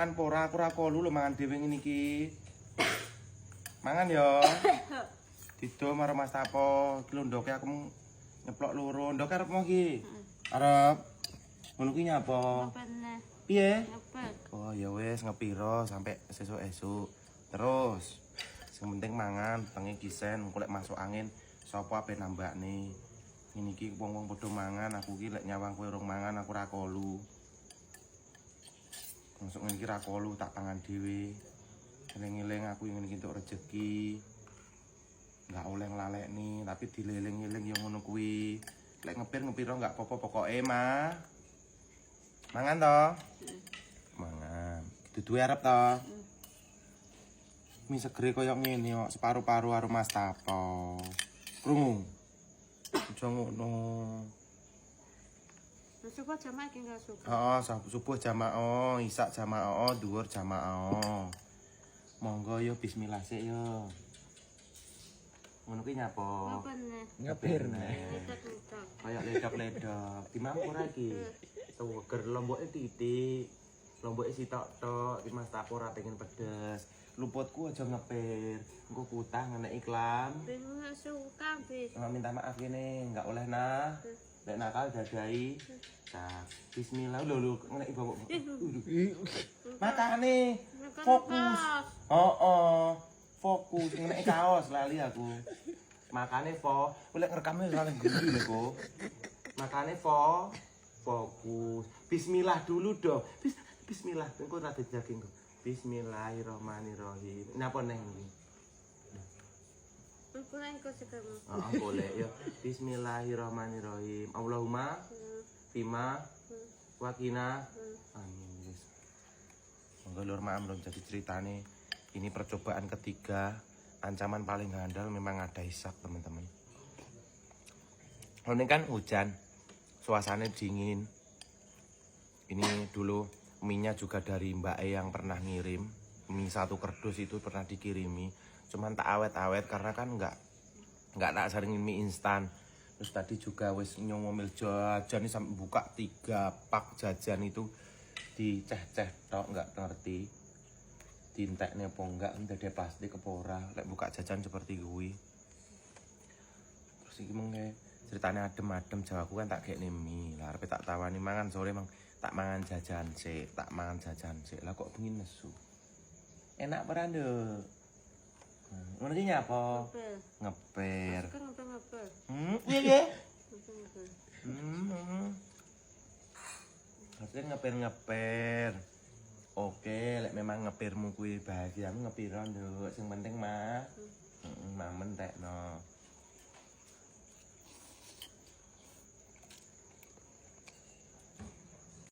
Kan pora aku ra kolu lho mangan dhewe ngene iki. Mangan yo. Dido karo Mas Tapo, iki lho ndoke aku nyeplok loro. Ndok arep mau iki. Arep ngono ki nyapa? Ngepene. Piye? Ngepet. Oh ya wis ngepiro sampai sesuk-esuk. Terus sing penting mangan, pengen kisen, engko lek masuk angin sapa ape nambakne. Ngene iki wong-wong padha mangan, aku ki lek nyawang kowe urung mangan aku ra kolu. Masuk ngene iki ra kolu tak pangan dhewe. Eling-eling aku ngene iki entuk rejeki. Enggak oleh nglalekni, tapi dileling-eling yo ngono kuwi. Lek ngepiro enggak apa-apa pokoke, mah. Mangan to? Mangan. Duduhe arep to? Mi segere koyo ngene kok, separuh-paruh karo Mas Tapo. Krungu. Aja ngono. Subuh jamaah iki enggak subuh. Heeh, subuh jamaah, isak jamaah, dhuwur jamaah. Monggo yo bismillah sik yo. Ngono ki nyapa? Ngepene. Ngepirne. Ledak-ledak. Kayak ledok-ledok. Dimampu ora iki? Seger lomboke titik. Lomboke sitok-tok, iki Mas Tapo ora pengen pedes. Luputku aja ngepir. Engko kutah ngenek iklan. Ben enggak suka, Bis. Minta maaf ini, enggak oleh nah. Lek nakal dadai. Nah, bismillah lho ngenek bawa. Makane fokus. Oh, fokus ngenek kaos lali aku. Makane lek ngerekame saling gede lho kok. Makane fokus. Bismillah dulu dong. Bismillah, engko ra daging kok. Bismillahirrahmanirrahim. Napa neng iki? Pulang ikut sekarang. Oh, boleh ya. Bismillahirrahmanirrahim. Allahumma fima wakina. Amin. Yes. Monggo lur maaf belum jadi ceritane. Ini percobaan ketiga. Ancaman paling handal memang ada hisap, teman-teman. Ini kan hujan. Suasananya dingin. Ini dulu mie-nya juga dari Mbak E yang pernah ngirim. Mie 1 kardus itu pernah dikirimi. Cuman tak awet-awet karena kan enggak tak seringin mie instan. Terus tadi juga wis nyomil jajan nih sampai buka 3 pak jajan itu diceh-ceh tok enggak ngerti. Dintekne apa enggak ndade plastik apa ora lek buka jajan seperti kuwi. Terus iki mengke ceritane adem-adem Jawaku kan tak gekne mie. Lah arep tak tawani mangan sore mang tak mangan jajan sik, tak mangan jajan sik. Lah kok bengi nesu. Enak apa nduk? Ngono ki nyapa? Ngepir. Kan ngepel-ngepel. Iya. Ngepel-ngepel. Harusnya ngepir. Oke, lek memang ngepirmu kuwi bahagiamu ngepiro nduk. Sing penting mah mamen tekno.